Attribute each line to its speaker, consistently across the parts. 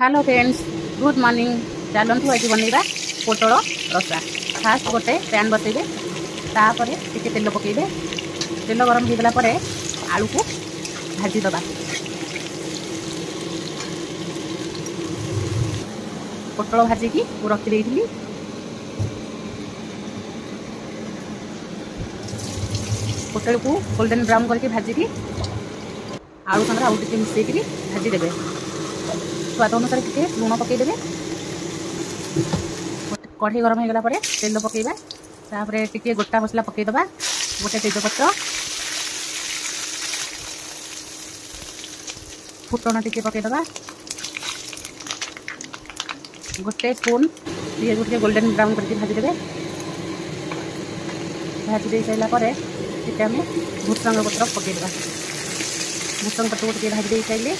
Speaker 1: Hello friends, good morning. चलतु आज बनइबा पोटल रसा। फास्ट गोटे पैन बसइबे, तापर टिके तेल पकइबे। तेल गरम हो गला आलू को भाजी दबा। पोटल भाजी की रखी देइथिली। पोटल को गोल्डन ब्राउन करके भाजी की आलू संगे आलू टिके मिसेक भाजी देबे। स्वाद अनुसार टिके लुण पकईदेवे। कढ़ई गरम हो गला तेल पकईबा, तापर टिके गोटा मसला पकईदबा। गोटे तेजपत्र, फुटण टिके पकईदबा। गोटे स्पून पियाज टिके गोल्डन ब्राउन करके भाजी देबे। भाजी दे साइला टिके आम भूसंग पत्र पकईदबा। भूसंग पत्र को टिके भाजी दे साइले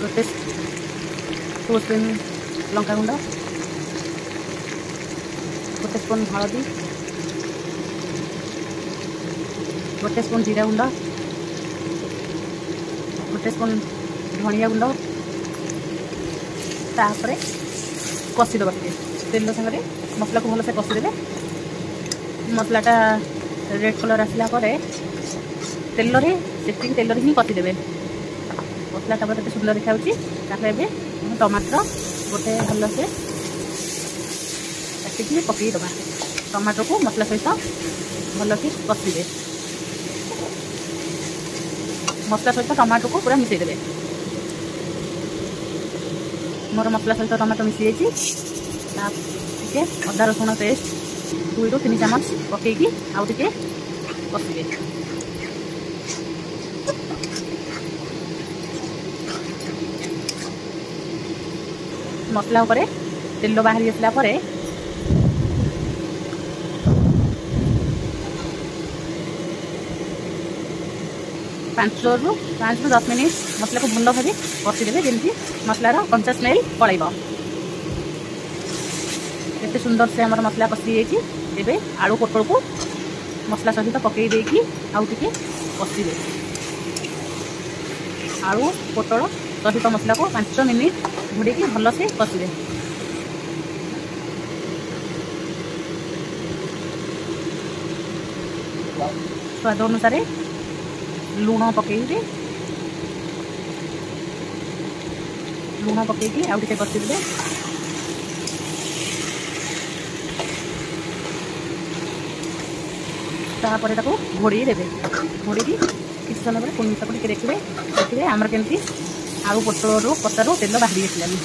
Speaker 1: गोटे 2 स्पून लंका गुंड, गोटे स्पून हलदी, गोटे स्पून जीरा गुंड, गोटे स्पून धनिया गुंड। तापर कषिदेव तेल सागर मसला को भलसे कषिदेवे। मसलाटा रेड कलर आसला तेल सेटिंग तेल ही कषिदेवे। मसला टाइम एत सुंदर देखा। टमाटर गोटे भलसे काटिकी पकईदबा। टमाटर को मसला सहित भलसे कषिदे। मसला सहित टमाटर को पूरा मिसईदेवे। मोर मसला सहित टमाटर मिसी जाइए। अदा रसुण पेस्ट 2 ରୁ 3 ଚାମच पकईकी आउ टिके कषिदे। मसला उपरे तेल बाहरी आसला 5 ରୁ 10 मिनिट मसला को भल भाव कषिदेवे, जमी मसलार कंचा स्मेल पलैब। केते सुंदर से हमार मसला कषि जाइए। आलू पोटल को मसला सहित पकई देकी आउ टिके कषिदे। आलू पोटल सहित मसला को 5 मिनिट घोड़ी भल से कषिदे। स्वाद अनुसार लुण पकईबे। लुण पकईकी आउ टिके कषिदेवे। तापर ताको घोड़ी देवे। घोड़ी किसी समय पर पुणी टिके देखिए। देखिए आमर केमती आलू पोटल कषारू तेल बाहरी आसलानी।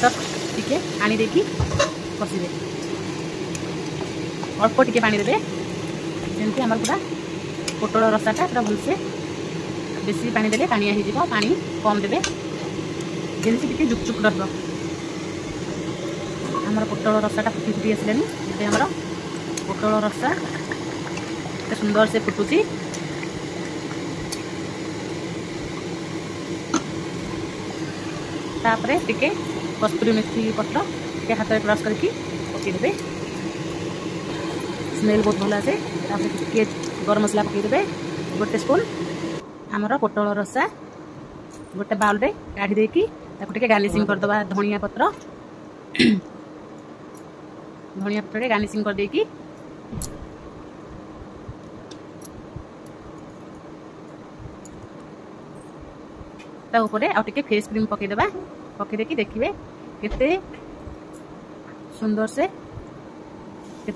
Speaker 1: जस्ट टिके पानी देकी कषिदे। अल्प टिके पानी देवे, जमी आम पूरा पोटल रसाटा पूरा भलसे। बेसी पानी देले पानिया हो, पानी कम देवे जमी टिके जुकजुक रहा। आमर पोटल रसाटा फुटी फुटी आसलानी। ये आमर पोटल रसा एत सुंदर से फुटुची। तापरे टिके कस्तूरी मेथी पत्र टिके हाथ में क्रश करके पकईदेवे। स्मेल बहुत भल आसे। टिके गरम मसला पकईदेवे। गोटे स्पून आमर पोटल रसा गोटे बाउल रे काढ़ी देकी टिके गार्निशिंग करदबा। धनिया पत्र धनिया पत्र गार्निशिंग कर देकी ऊपर आउ टिके फेस क्रीम पकईदेबा। पकई देकी देखिए केते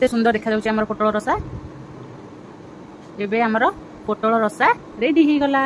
Speaker 1: सुंदर देखा जाउची हमर पोटल रसा। एबे हमर पोटल रसा रेडी ही गला।